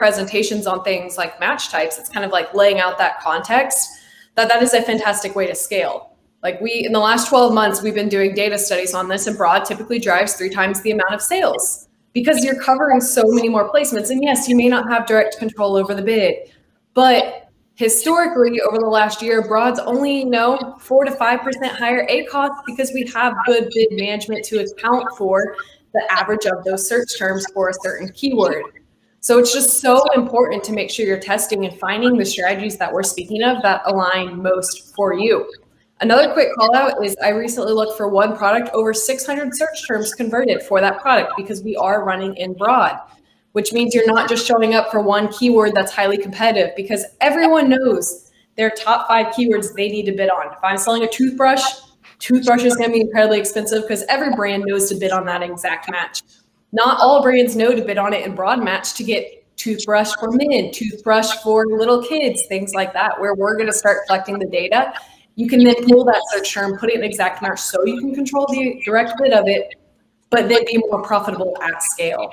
presentations on things like match types, it's kind of like laying out that context, that is a fantastic way to scale. Like in the last 12 months, we've been doing data studies on this, and broad typically drives 3 times the amount of sales because you're covering so many more placements. And yes, you may not have direct control over the bid, but historically over the last year, broad's only 4 to 5% higher ACoS because we have good bid management to account for the average of those search terms for a certain keyword. So it's just so important to make sure you're testing and finding the strategies that we're speaking of that align most for you. Another quick call out is I recently looked for one product, over 600 search terms converted for that product because we are running in broad, which means you're not just showing up for one keyword that's highly competitive, because everyone knows their top 5 keywords they need to bid on. If I'm selling a toothbrush is going to be incredibly expensive because every brand knows to bid on that exact match. Not all brands know to bid on it in broad match to get toothbrush for men, toothbrush for little kids, things like that, where we're going to start collecting the data. You can then pull that search term, put it in exact match so you can control the direct bid of it, but then be more profitable at scale.